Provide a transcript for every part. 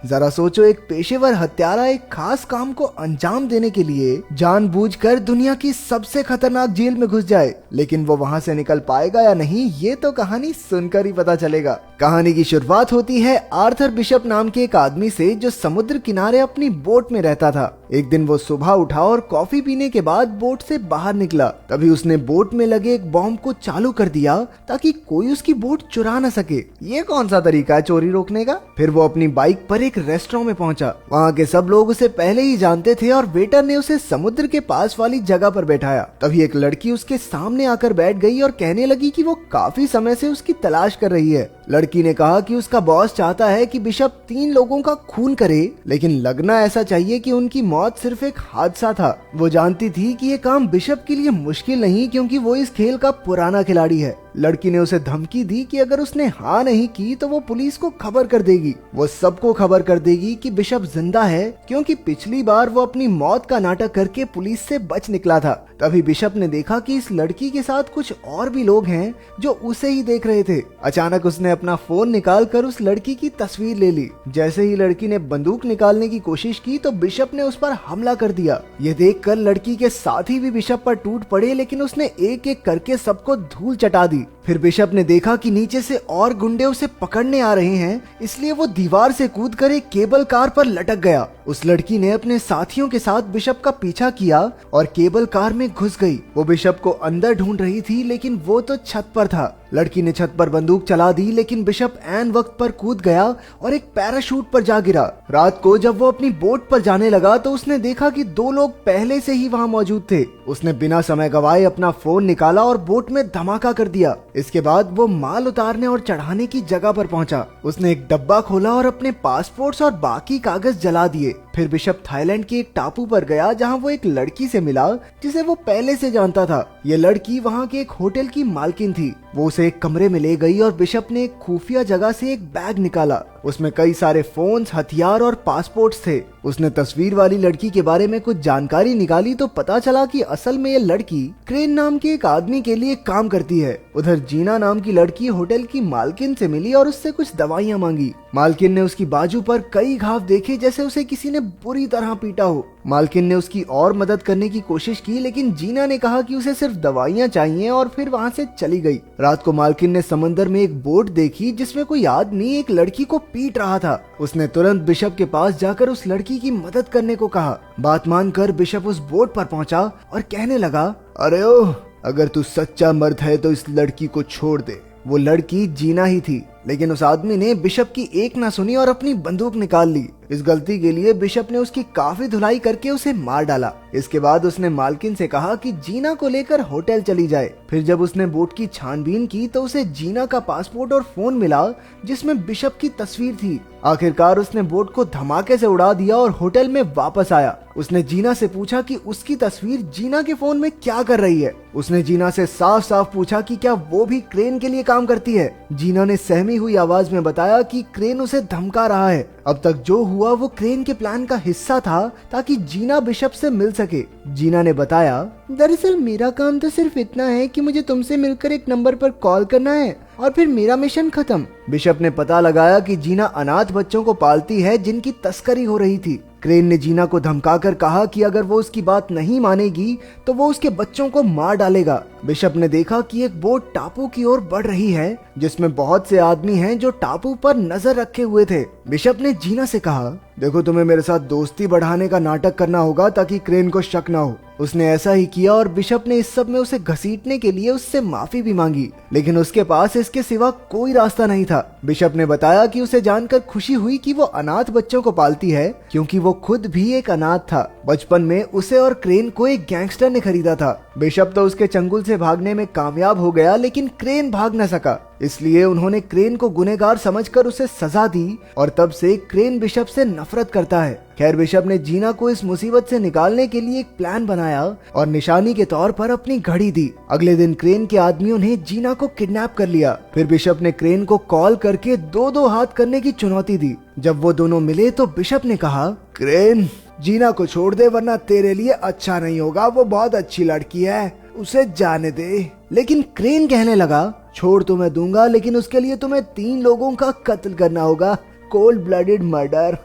जरा सोचो, एक पेशेवर हत्यारा एक खास काम को अंजाम देने के लिए जानबूझकर दुनिया की सबसे खतरनाक जेल में घुस जाए, लेकिन वो वहां से निकल पाएगा या नहीं, ये तो कहानी सुनकर ही पता चलेगा। कहानी की शुरुआत होती है आर्थर बिशप नाम के एक आदमी से, जो समुद्र किनारे अपनी बोट में रहता था। एक दिन वो सुबह उठा और कॉफी पीने के बाद बोट से बाहर निकला। तभी उसने बोट में लगे एक बॉम्ब को चालू कर दिया ताकि कोई उसकी बोट चुरा न सके। ये कौन सा तरीका है चोरी रोकने का? फिर वो अपनी बाइक पर एक रेस्टोरेंट में पहुंचा। वहाँ के सब लोग उसे पहले ही जानते थे और वेटर ने उसे समुद्र के पास वाली जगह पर बैठाया। तभी एक लड़की उसके सामने आकर बैठ गई और कहने लगी कि वो काफी समय से उसकी तलाश कर रही है। लड़की ने कहा कि उसका बॉस चाहता है कि बिशप 3 लोगों का खून करे, लेकिन लगना ऐसा चाहिए कि उनकी मौत सिर्फ एक हादसा था। वो जानती थी कि ये काम बिशप के लिए मुश्किल नहीं, क्योंकि वो इस खेल का पुराना खिलाड़ी है। लड़की ने उसे धमकी दी कि अगर उसने हाँ नहीं की तो वो पुलिस को खबर कर देगी। वो सबको खबर कर देगी कि बिशप जिंदा है, क्योंकि पिछली बार वो अपनी मौत का नाटक करके पुलिस से बच निकला था। तभी बिशप ने देखा कि इस लड़की के साथ कुछ और भी लोग हैं जो उसे ही देख रहे थे। अचानक उसने अपना फोन निकालकर उस लड़की की तस्वीर ले ली। जैसे ही लड़की ने बंदूक निकालने की कोशिश की तो बिशप ने उस पर हमला कर दिया। ये देखकर लड़की के साथी भी बिशप पर टूट पड़े, लेकिन उसने एक एक करके सबको धूल चटा दी। फिर बिशप ने देखा कि नीचे से और गुंडे उसे पकड़ने आ रहे हैं, इसलिए वो दीवार से कूदकर एक केबल कार पर लटक गया। उस लड़की ने अपने साथियों के साथ बिशप का पीछा किया और केबल कार में घुस गई। वो बिशप को अंदर ढूंढ रही थी, लेकिन वो तो छत पर था। लड़की ने छत पर बंदूक चला दी, लेकिन बिशप ऐन वक्त पर कूद गया और एक पैराशूट पर जा गिरा। रात को जब वो अपनी बोट पर जाने लगा तो उसने देखा कि 2 लोग पहले से ही वहाँ मौजूद थे। उसने बिना समय गवाए अपना फोन निकाला और बोट में धमाका कर दिया। इसके बाद वो माल उतारने और चढ़ाने की जगह पर पहुंचा। उसने एक डब्बा खोला और अपने पासपोर्ट्स और बाकी कागज जला दिए। फिर बिशप थाईलैंड के एक टापू पर गया, जहां वो एक लड़की से मिला जिसे वो पहले से जानता था। ये लड़की वहां के एक होटल की मालकिन थी। वो उसे एक कमरे में ले गई और बिशप ने एक खुफिया जगह से एक बैग निकाला। उसमें कई सारे फोन्स, हथियार और पासपोर्ट्स थे। उसने तस्वीर वाली लड़की के बारे में कुछ जानकारी निकाली तो पता चला कि असल में ये लड़की क्रेन नाम के एक आदमी के लिए काम करती है। उधर जीना नाम की लड़की होटल की मालकिन से मिली और उससे कुछ दवाइयां मांगी। मालकिन ने उसकी बाजू पर कई घाव देखे, जैसे उसे किसी ने बुरी तरह पीटा हो। मालकिन ने उसकी और मदद करने की कोशिश की, लेकिन जीना ने कहा कि उसे सिर्फ दवाइयां चाहिए और फिर वहां से चली गई। रात को मालकिन ने समंदर में एक बोट देखी जिसमें कोई आदमी एक लड़की को पीट रहा था। उसने तुरंत बिशप के पास जाकर उस लड़की की मदद करने को कहा। बात मानकर बिशप उस बोट पर पहुंचा और कहने लगा, अरे ओह, अगर तू सच्चा मर्द है तो इस लड़की को छोड़ दे। वो लड़की जीना ही थी, लेकिन उस आदमी ने बिशप की एक ना सुनी और अपनी बंदूक निकाल ली। इस गलती के लिए बिशप ने उसकी काफी धुलाई करके उसे मार डाला। इसके बाद उसने मालकिन से कहा कि जीना को लेकर होटल चली जाए। फिर जब उसने बोट की छानबीन की तो उसे जीना का पासपोर्ट और फोन मिला जिसमें बिशप की तस्वीर थी। आखिरकार उसने बोट को धमाके से उड़ा दिया और होटल में वापस आया। उसने जीना से पूछा कि उसकी तस्वीर जीना के फोन में क्या कर रही है। उसने जीना से साफ साफ पूछा कि क्या वो भी क्रेन के लिए काम करती है। जीना ने सहमी हुई आवाज में बताया कि क्रेन उसे धमका रहा है। अब तक जो हुआ वो क्रेन के प्लान का हिस्सा था ताकि जीना बिशप से मिल सके। जीना ने बताया, दरअसल मेरा काम तो सिर्फ इतना है कि मुझे तुमसे मिलकर एक नंबर पर कॉल करना है और फिर मेरा मिशन खत्म। बिशप ने पता लगाया कि जीना अनाथ बच्चों को पालती है जिनकी तस्करी हो रही थी। क्रेन ने जीना को धमकाकर कहा कि अगर वो उसकी बात नहीं मानेगी तो वो उसके बच्चों को मार डालेगा। बिशप ने देखा कि एक बोट टापू की ओर बढ़ रही है जिसमें बहुत से आदमी हैं जो टापू पर नजर रखे हुए थे। बिशप ने जीना से कहा, देखो, तुम्हें मेरे साथ दोस्ती बढ़ाने का नाटक करना होगा ताकि क्रेन को शक ना हो। उसने ऐसा ही किया और बिशप ने इस सब में उसे घसीटने के लिए उससे माफी भी मांगी, लेकिन उसके पास इसके सिवा कोई रास्ता नहीं था। बिशप ने बताया कि उसे जानकर खुशी हुई कि वो अनाथ बच्चों को पालती है, क्योंकि वो खुद भी एक अनाथ था। बचपन में उसे और क्रेन को एक गैंगस्टर ने खरीदा था। बिशप तो उसके चंगुल से भागने में कामयाब हो गया, लेकिन क्रेन भाग न सका। इसलिए उन्होंने क्रेन को गुनहगार समझकर उसे सजा दी और तब से क्रेन बिशप से नफरत करता है। खैर, बिशप ने जीना को इस मुसीबत से निकालने के लिए एक प्लान बनाया और निशानी के तौर पर अपनी घड़ी दी। अगले दिन क्रेन के आदमियों ने जीना को किडनैप कर लिया। फिर बिशप ने क्रेन को कॉल करके 2-2 हाथ करने की चुनौती दी। जब वो दोनों मिले तो बिशप ने कहा, क्रेन, जीना को छोड़ दे वरना तेरे लिए अच्छा नहीं होगा। वो बहुत अच्छी लड़की है, उसे जाने दे। लेकिन क्रेन कहने लगा, छोड़ तो मैं दूंगा, लेकिन उसके लिए तुम्हें 3 लोगों का कत्ल करना होगा। Cold blooded murder.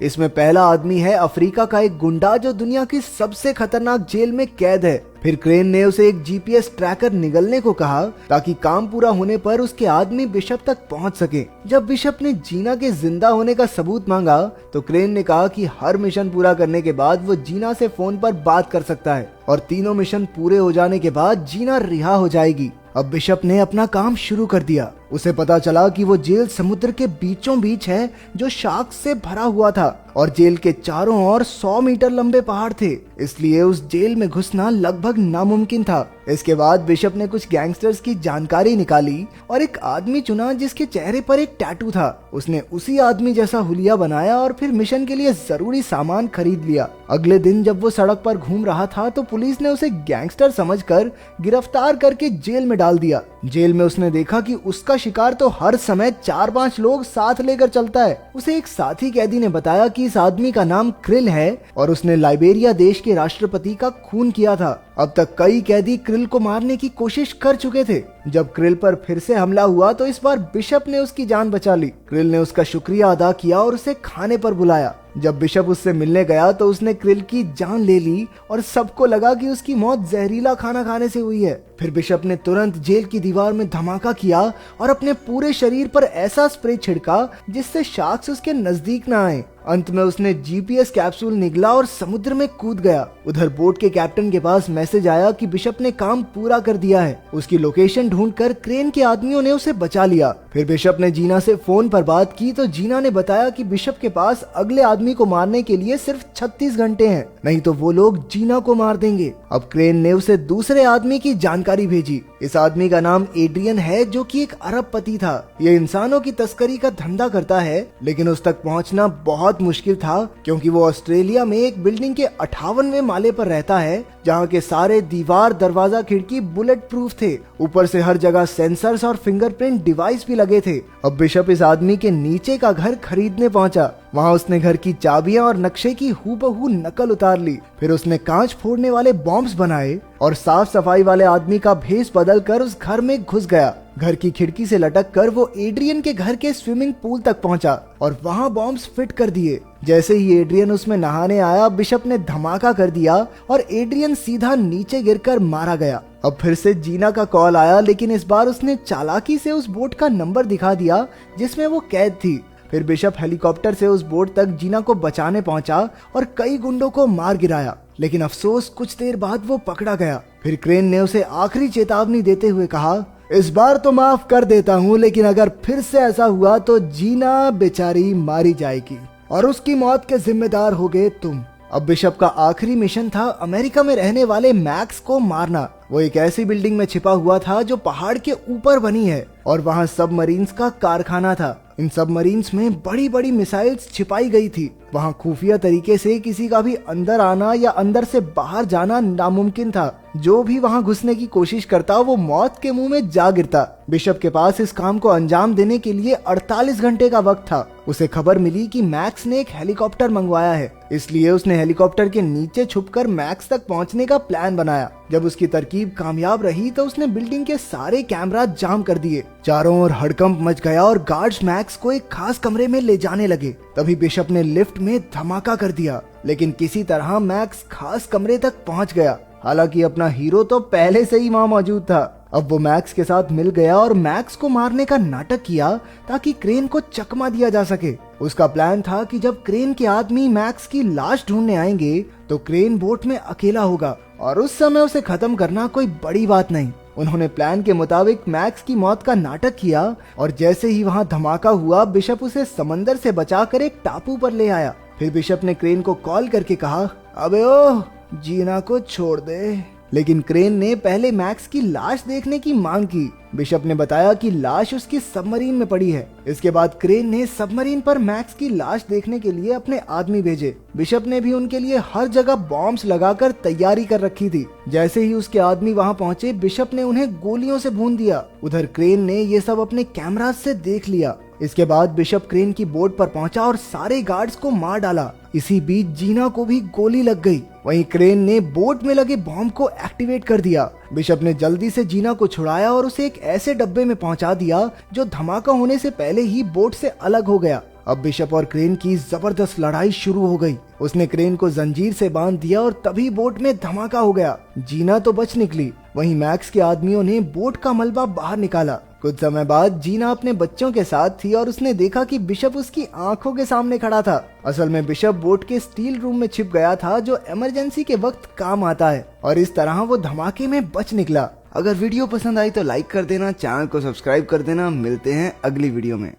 इसमें पहला आदमी है अफ्रीका का एक गुंडा जो दुनिया की सबसे खतरनाक जेल में कैद है। फिर क्रेन ने उसे एक जीपीएस ट्रैकर निगलने को कहा ताकि काम पूरा होने पर उसके आदमी बिशप तक पहुंच सके। जब बिशप ने जीना के जिंदा होने का सबूत मांगा तो क्रेन ने कहा कि हर मिशन पूरा करने के बाद वो जीना से फोन पर बात कर सकता है और तीनों मिशन पूरे हो जाने के बाद जीना रिहा हो जाएगी। अब बिशप ने अपना काम शुरू कर दिया। उसे पता चला कि वो जेल समुद्र के बीचों बीच है जो शार्क से भरा हुआ था और जेल के चारों ओर 100 मीटर लंबे पहाड़ थे, इसलिए उस जेल में घुसना लगभग नामुमकिन था। इसके बाद बिशप ने कुछ गैंगस्टर्स की जानकारी निकाली और एक आदमी चुना जिसके चेहरे पर एक टैटू था। उसने उसी आदमी जैसा हुलिया बनाया और फिर मिशन के लिए जरूरी सामान खरीद लिया। अगले दिन जब वो सड़क पर घूम रहा था तो पुलिस ने उसे गैंगस्टर समझकर गिरफ्तार करके जेल में डाल दिया। जेल में उसने देखा कि उसका शिकार तो हर समय 4-5 लोग साथ लेकर चलता है। उसे एक साथी कैदी ने बताया कि इस आदमी का नाम क्रिल है और उसने लाइबेरिया देश के राष्ट्रपति का खून किया था। अब तक कई कैदी क्रिल को मारने की कोशिश कर चुके थे। जब क्रिल पर फिर से हमला हुआ तो इस बार बिशप ने उसकी जान बचा ली। क्रिल ने उसका शुक्रिया अदा किया और उसे खाने पर बुलाया। जब बिशप उससे मिलने गया तो उसने क्रिल की जान ले ली और सबको लगा कि उसकी मौत जहरीला खाना खाने से हुई है। फिर बिशप ने तुरंत जेल की दीवार में धमाका किया और अपने पूरे शरीर पर ऐसा स्प्रे छिड़का जिससे शार्क्स उसके नजदीक न आए। अंत में उसने जीपीएस कैप्सूल निगला और समुद्र में कूद गया। उधर बोट के कैप्टन के पास मैसेज आया कि बिशप ने काम पूरा कर दिया है। उसकी लोकेशन ढूंढकर क्रेन के आदमियों ने उसे बचा लिया। फिर बिशप ने जीना से फोन पर बात की तो जीना ने बताया कि बिशप के पास अगले आदमी को मारने के लिए सिर्फ 36 घंटे हैं, नहीं तो वो लोग जीना को मार देंगे। अब क्रेन ने उसे दूसरे आदमी की जानकारी भेजी। इस आदमी का नाम एड्रियन है जो कि एक अरबपति था। ये इंसानों की तस्करी का धंधा करता है, लेकिन उस तक पहुंचना बहुत मुश्किल था क्योंकि वो ऑस्ट्रेलिया में एक बिल्डिंग के 58वें माले पर रहता है जहाँ के सारे दीवार, दरवाजा, खिड़की बुलेट प्रूफ थे। ऊपर से हर जगह सेंसर्स और फिंगरप्रिंट डिवाइस भी लगे थे। अब बिशप इस आदमी के नीचे का घर खरीदने पहुंचा। वहाँ उसने घर की चाबियां और नक्शे की हूबहू नकल उतार ली। फिर उसने कांच फोड़ने वाले बॉम्ब्स बनाए और साफ सफाई वाले आदमी का भेष बदल कर उस घर में घुस गया। घर की खिड़की से लटक कर वो एड्रियन के घर के स्विमिंग पूल तक पहुंचा और वहाँ बॉम्ब्स फिट कर दिए। जैसे ही एड्रियन उसमें नहाने आया, बिशप ने धमाका कर दिया और एड्रियन सीधा नीचे गिरकर मारा गया। अब फिर से जीना का कॉल आया, लेकिन इस बार उसने चालाकी से उस बोट का नंबर दिखा दिया जिसमें वो कैद थी। फिर बिशप हेलीकॉप्टर से उस बोट तक जीना को बचाने पहुंचा और कई गुंडों को मार गिराया, लेकिन अफसोस कुछ देर बाद वो पकड़ा गया। फिर क्रेन ने उसे आखिरी चेतावनी देते हुए कहा, इस बार तो माफ कर देता हूँ, लेकिन अगर फिर से ऐसा हुआ तो जीना बेचारी मारी जाएगी और उसकी मौत के जिम्मेदार होगे तुम। अब बिशप का आखिरी मिशन था अमेरिका में रहने वाले मैक्स को मारना। वो एक ऐसी बिल्डिंग में छिपा हुआ था जो पहाड़ के ऊपर बनी है और वहाँ सबमरीन्स का कारखाना था। इन सबमरीन्स में बड़ी बड़ी मिसाइल्स छिपाई गई थी। वहाँ खुफिया तरीके से किसी का भी अंदर आना या अंदर से बाहर जाना नामुमकिन था। जो भी वहाँ घुसने की कोशिश करता वो मौत के मुंह में जा गिरता। बिशप के पास इस काम को अंजाम देने के लिए 48 घंटे का वक्त था। उसे खबर मिली कि मैक्स ने एक हेलीकॉप्टर मंगवाया है, इसलिए उसने हेलीकॉप्टर के नीचे छुपकर मैक्स तक पहुंचने का प्लान बनाया। जब उसकी तरकीब कामयाब रही तो उसने बिल्डिंग के सारे कैमरा जाम कर दिए। चारों ओर हड़कंप मच गया और गार्ड्स मैक्स को एक खास कमरे में ले जाने लगे। तभी बिशप ने लिफ्ट में धमाका कर दिया, लेकिन किसी तरह मैक्स खास कमरे तक पहुंच गया। हालांकि अपना हीरो तो पहले से ही वहां मौजूद था। अब वो मैक्स के साथ मिल गया और मैक्स को मारने का नाटक किया ताकि क्रेन को चकमा दिया जा सके। उसका प्लान था कि जब क्रेन के आदमी मैक्स की लाश ढूंढने आएंगे तो क्रेन बोट में अकेला होगा और उस समय उसे खत्म करना कोई बड़ी बात नहीं। उन्होंने प्लान के मुताबिक मैक्स की मौत का नाटक किया और जैसे ही वहां धमाका हुआ, बिशप उसे समंदर से बचाकर एक टापू पर ले आया। फिर बिशप ने क्रेन को कॉल करके कहा, अबे ओ जीना को छोड़ दे। लेकिन क्रेन ने पहले मैक्स की लाश देखने की मांग की। बिशप ने बताया कि लाश उसकी सबमरीन में पड़ी है। इसके बाद क्रेन ने सबमरीन पर मैक्स की लाश देखने के लिए अपने आदमी भेजे। बिशप ने भी उनके लिए हर जगह बॉम्ब्स लगाकर तैयारी कर रखी थी। जैसे ही उसके आदमी वहां पहुंचे, बिशप ने उन्हें गोलियों से भून दिया। उधर क्रेन ने ये सब अपने कैमरा से देख लिया। इसके बाद बिशप क्रेन की बोट पर पहुंचा और सारे गार्ड्स को मार डाला। इसी बीच जीना को भी गोली लग गई। वहीं क्रेन ने बोट में लगे बॉम्ब को एक्टिवेट कर दिया। बिशप ने जल्दी से जीना को छुड़ाया और उसे एक ऐसे डब्बे में पहुंचा दिया जो धमाका होने से पहले ही बोट से अलग हो गया। अब बिशप और क्रेन की जबरदस्त लड़ाई शुरू हो गई। उसने क्रेन को जंजीर से बांध दिया और तभी बोट में धमाका हो गया। जीना तो बच निकली, वहीं मैक्स के आदमियों ने बोट का मलबा बाहर निकाला। कुछ समय बाद जीना अपने बच्चों के साथ थी और उसने देखा कि बिशप उसकी आंखों के सामने खड़ा था। असल में बिशप बोट के स्टील रूम में छिप गया था, जो इमरजेंसी के वक्त काम आता है, और इस तरह वो धमाके में बच निकला। अगर वीडियो पसंद आई तो लाइक कर देना, चैनल को सब्सक्राइब कर देना। मिलते हैं अगली वीडियो में।